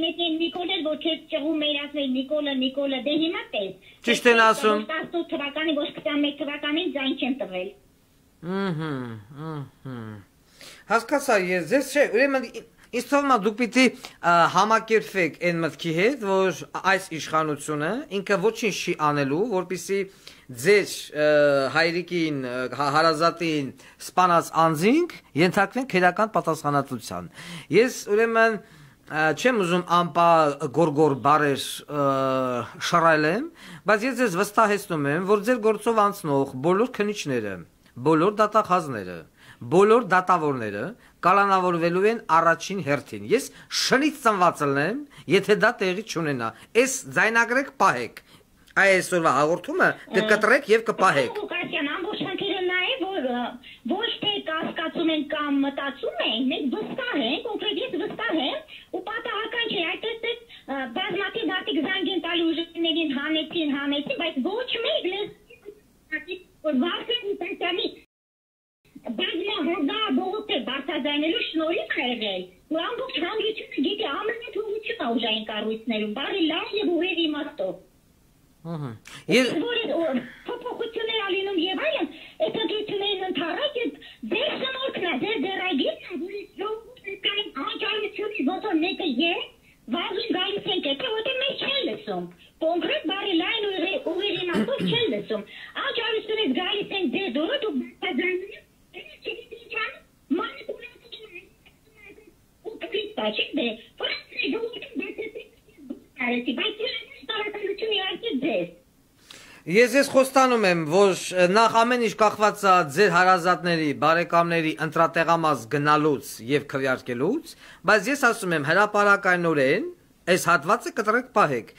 մեկին Նիկոլը ոչ է ճղում մեր ասել Նիկոլը դե հիմա տես։ Ճիշտ են ասում։ 18 թվականի ոչ 21 թվականին ձայն չեն տվել։ Հասկացա ես, ձեզ չէ, ուրեմն ինձ թվում է դուք պիտի համակերպվեք այն մտքի հետ, որ այս իշխանությունը ինքը ոչինչ չի անելու, որպեսզի ձեր հայրիկին, հարազատին սպանած անձինք ենթարկվեն քրեական պատասխանատվության։ Ես ուրեմն չեմ ուզում անպա գորգոր բարեր շռայլեմ, բայց ես ձեզ վստահեցնում եմ, որ ձեր գործով անցնող բոլոր քննիչները, բոլոր դատախազները, բոլոր դատավորները կալանավորվելու են առաջին հերթին։ Ես շնից ծնված եմ, եթե դա տեղի չունենա։ Այս ձայնագրեք պահեք։ Այսօրվա հաղորդումը կկտրեք եւ կպահեք։ Ղուկասյան, ամբողջ խնդիրը նա է, որ ոչ թե կասկածում են կամ մտածում են, մենք վստահ ենք, կոնկրետ ես վստահ եմ, ու պատահական չէ, այդպես բազմաթիվ մարդիկ զանգ են տալի ուժերներին հանեցին, բայց ոչ մեկ որ Վարդան Պետյանի բազմահազար բողոքներ բարձրաձայնելու շնորհիվ է եղել, ու ամբողջ հանրությունը գիտի ամենաթողությունը ուժային կառույցներում, բարի լավ եւ ուղիղ իմաստով։ Փոփոխություններ ալինում եւ այլն, այդ ընտրություններին ընդառաջ ձեր շնորհքն է, ձեր դերագիրն է, որ ժողովուրդի անջարությունից ոնց որ մեկը է, վազում գալիս ենք եթե որտեղ մենք չեն լսում, կոնկրետ բարի լայն ուղիղ իմաստով չեն լսում, անջարությունից գալիս ենք ձեր դուրը, դուք բարձրաձայնում Ես խոստանում եմ, որ նախ ամեն ինչ կախված է ձեր հարազատների, բարեկամների ընտրատեղամաս գնալուց եւ քվեարկելուց, բայց ես ասում եմ հրապարակայնորեն այս հատվածը կտրեք պահեք։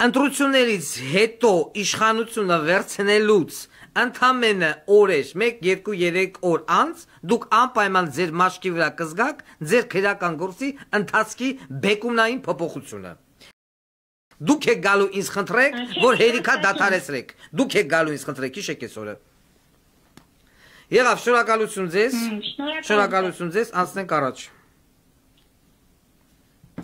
Ընտրություններից հետո իշխանությունը վերցնելուց ընդամենը օրեր, 1, 2, 3 օր անց դուք անպայման ձեր մաշկի վրա կզգաք ձեր քրեական գործի ընթացքի բեկումնային փոփոխությունը։ Դուք եք գալու ինձ խնդրեք, որ հերիքա դադարեցրեք։ Դուք եք գալու ինձ խնդրեք, հիշեք այս օրը։ Եղավ, շնորհակալություն ձեզ, անցնենք առաջ։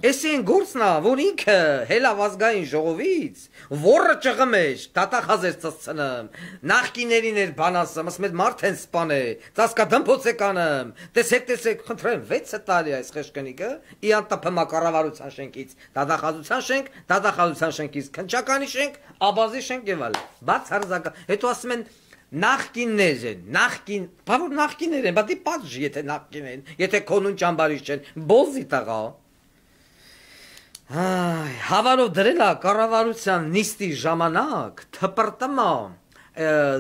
Էսի են գործն է, որ ինքը հելավ ազգային ժողովից, որը ճղմ էր, դատախազեր ծծցնեմ, նախկիներին էր բան ասեմ, ասում էր մարդ են սպան է, ծասկա դմփոց է կանեմ, տեսեք, խնդրեմ, 6 տարի այս խեշկնիկը, իանտապմա կառավարության շենքից, դատախազության շենքից, քնչականի շենք, աբազի շենք եւ այլ, բաց հարձակա, հետո ասում են նախկիններ են, նախկիններ են, բատի պատժ եթե նախկին են, եթե քոնուն ճամբարից չեն, բոզի տղա Հավանով դրել է կառավարության նիստի ժամանակ թպրտմա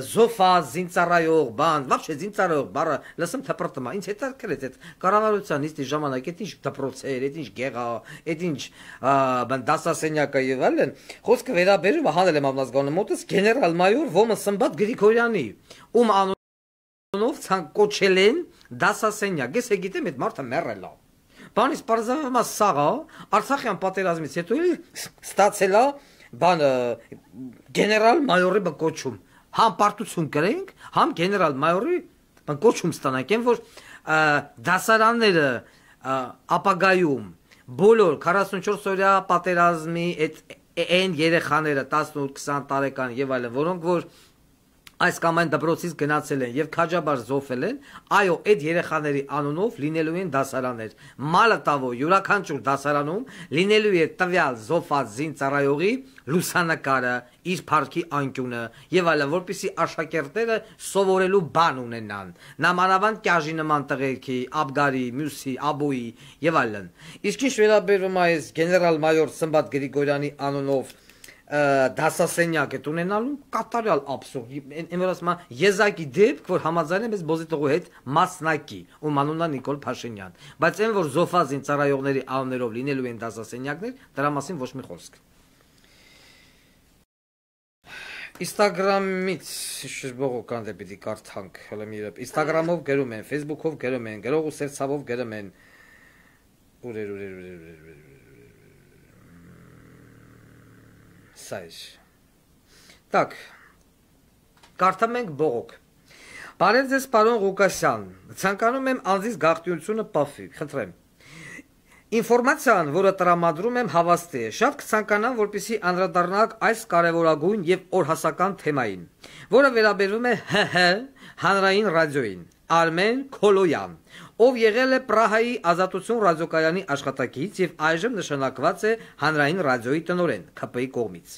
զոֆա զինծառայող բան, вообще զինծառայող բառը լսեմ թպրտմա, ինձ հետաքրքրեց այդ կառավարության նիստի ժամանակ այդ ինչ դպրոց էր, այդ ինչ գեղա, այդ ինչ դասասենյակը եւ այլն, խոսքը վերաբերում հանել եմ ամնազգանու մոտս գեներալ մայոր Ոմը Սմբատ Գրիգորյանի, ում անունով ցան կոչել են դասասենյակ, ես գիտեմ այդ մարդը մեռել է Բանից պարզվում է սաղա, Արցախյան պատերազմից հետո ստացել է բան գեներալ մայորի կոչում։ Համ պարտություն կրենք, համ գեներալ մայորի կոչում ստանանք, այն որ դասարանները ապագայում բոլոր 44 օրյա պատերազմի այն երեխաները 18-20 տարեկան եւ այլն, որոնք որ այս կամ այն դպրոցից գնացել են եւ քաջաբար զոհվել են, այո, այդ երեխաների անունով լինելու են դասարաններ։ Մալը տավո յուրաքանչյուր դասարանում լինելու է տվյալ զոհված զինծառայողի լուսանկարը, իր փառքի անկյունը եւ այլն, որպեսզի աշակերտները սովորելու բան ունենան։ Նամանավանդ կյաժի նման տղերքի, Աբգարի, Մյուսի, Աբոյի եւ այլն։ Իսկ ինչ վերաբերում է այս գեներալ մայոր Սմբատ Գրիգորյանի անունով դասասենյակ է ունենալու կատարյալ աբսուրդ, որ ասում է եզակի դեպք, որ համաձայն եմ ես բոզիտողու հետ մասնակի, ում անունն է Նիկոլ Փաշինյան, բայց այն որ զոհված զինծառայողների անուններով լինելու են դասասենյակներ, դրա մասին ոչ մի խոսք։ Instagram-ից շրջբողոք կանդ է պիտի կարդանք, հələ մի երբ Instagram-ով գրում են, Facebook-ով գրում են, գրող ու սերցավով գրում են։ Ուրեր Սայր։ Так, կարդամ ենք բողոք։ Բարև ձեզ, պարոն Ղուկասյան, ցանկանում եմ անձիս գաղտնիությունը պահվի, խնդրեմ։ Ինֆորմացիան, որը տրամադրում եմ, հավաստի է։ Շատ կցանկանամ, որպեսզի անդրադառնանք այս կարևորագույն եւ օրհասական թեմային, որը վերաբերում է ՀՀ հանրային ռադիոյին։ Արմեն Քոլոյան, ով եղել է Պրահայի Ազատություն ռադիոկայանի աշխատակից եւ այժմ նշանակված է հանրային ռադիոյի տնօրեն ՔՊ-ի կողմից։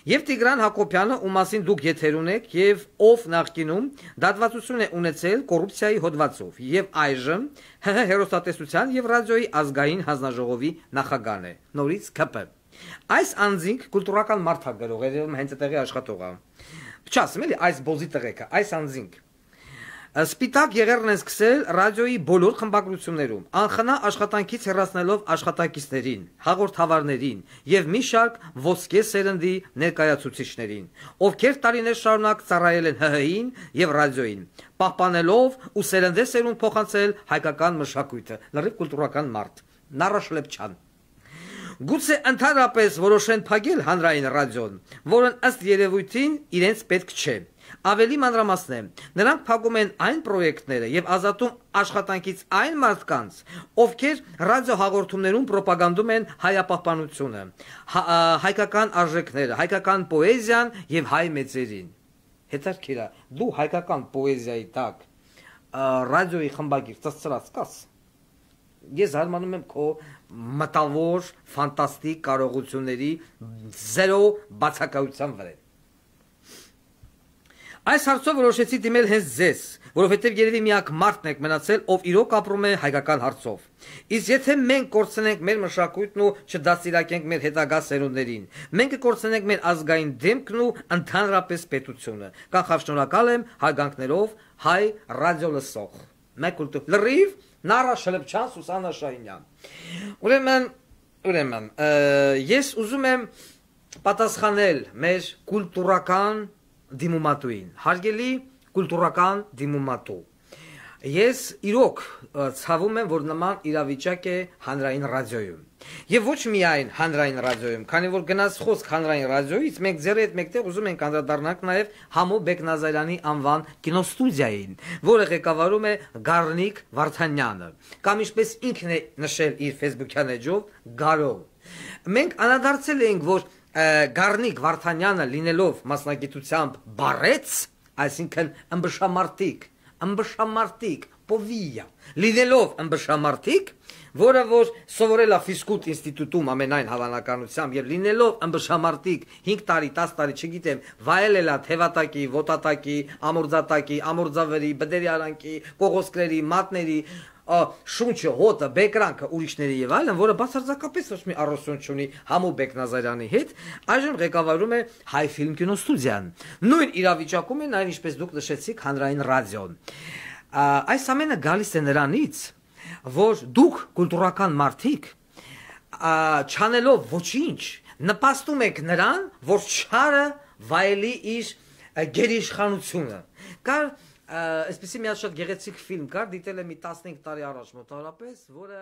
Եվ Տիգրան Հակոբյանը, ում մասին դուք եթերուն եք եւ ով նախկինում դատվածություն է ունեցել կոռուպցիայի հոդվածով եւ այժմ ՀՀ հերոստատեսության եւ ռադիոյի ազգային հանձնաժողովի նախագահն է։ Նորից ՔՊ։ Այս անձինք կուլտուրական մարդ է գրող, երևում հենց այդտեղի աշխատող է։ Չասեմ էլի այս բոզի տղեկը, այս անձինք Սպիտակ եղերն են սկսել ռադիոյի բոլոր խմբագրություններում, անխնա աշխատանքից հեռացնելով աշխատակիցներին, հաղորդավարներին եւ մի շարք ոսկե սերնդի ներկայացուցիչներին, ովքեր տարիներ շարունակ ծառայել են ՀՀ-ին եւ ռադիոյին, պահպանելով ու սերնդե սերունդ փոխանցել հայկական մշակույթը, լրիվ կուլտուրական մարդ, Նարա Շլեփչյան։ Գուցե ընդհանրապես որոշեն փակել հանրային ռադիոն, որն ըստ երևույթին իրենց պետք չէ։ Ավելի մանրամասն նրանք փակում են այն պրոյեկտները եւ ազատում աշխատանքից այն մարդկանց, ովքեր ռադիոհաղորդումներում պրոպագանդում են հայապահպանությունը, հայկական արժեքները, հայկական պոեզիան եւ հայ մեծերին։ Հետաքրքիր է, դու հայկական պոեզիայի տակ ռադիոյի խմբագիր ծծրած կաս։ Ես զարմանում եմ քո մտավոր ֆանտաստիկ կարողությունների զերո բացակայության վրա։ Այս հարցով որոշեցի դիմել հենց ձեզ, որովհետև երևի միակ մարդն եք մնացել, ով իրոք ապրում է հայկական հարցով։ Իսկ եթե մենք կորցնենք մեր մշակույթն ու չդաստիարակենք մեր հետագա սերունդներին, մենք կկորցնենք մեր ազգային դեմքն ու ընդհանրապես պետությունը։ Կանխավ շնորհակալ եմ հարգանքներով հայ ռադիո լսող։ Մեկ լրիվ Նարա Շլեփչյան, Սուսաննա Շահինյան։ Ուրեմն, ես ուզում եմ պատասխանել մեր կուլտուրական դիմումատուին, հարգելի կուլտուրական դիմումատու։ Ես իրոք ցավում եմ, որ նման իրավիճակ է հանրային ռադիոյում։ Եվ ոչ միայն հանրային ռադիոյում, քանի որ գնաց խոսք հանրային ռադիոյից, մենք ձեր հետ մեկտեղ ուզում ենք անդրադառնանք նաև Համո Բեկնազարյանի անվան կինոստուդիային, որը ղեկավարում է Գառնիկ Վարդանյանը, կամ ինչպես ինքն է նշել իր Facebook-յան էջով, Գարով։ Մենք անդրադարձել ենք, որ Գառնիկ Վարդանյանը լինելով մասնագիտությամբ բարեց, այսինքն ըմբշամարտիկ, պովիա, լինելով ըմբշամարտիկ, որը որ սովորել է ֆիզկուլտ ինստիտուտում ամենայն հավանականությամբ եւ լինելով ըմբշամարտիկ 5 տարի, 10 տարի, չգիտեմ, վայելել է թևատակի, ոտատակի, ամորձատակի, ամորձավերի, բդերի արանքի, կողոսկրերի, մատների, շունչը, հոտը, բեկրանքը, ուրիշների եւ այլն, որը բացարձակապես ոչ մի առողջություն չունի Համո Բեկնազարյանի հետ, այժմ ղեկավարում է Հայ ֆիլմ կինոստուդիան։ Նույն իրավիճակում է նաեւ ինչպես դուք նշեցիք հանրային ռադիոն։ Այս ամենը գալիս է նրանից, որ դուք կուլտուրական մարդիկ չանելով ոչինչ նպաստում եք նրան, որ չարը վայելի իր գերիշխանությունը։ Կար այսպեսի մի շատ գեղեցիկ ֆիլմ կար, դիտել եմ մի 15 տարի առաջ մոտավորապես, որը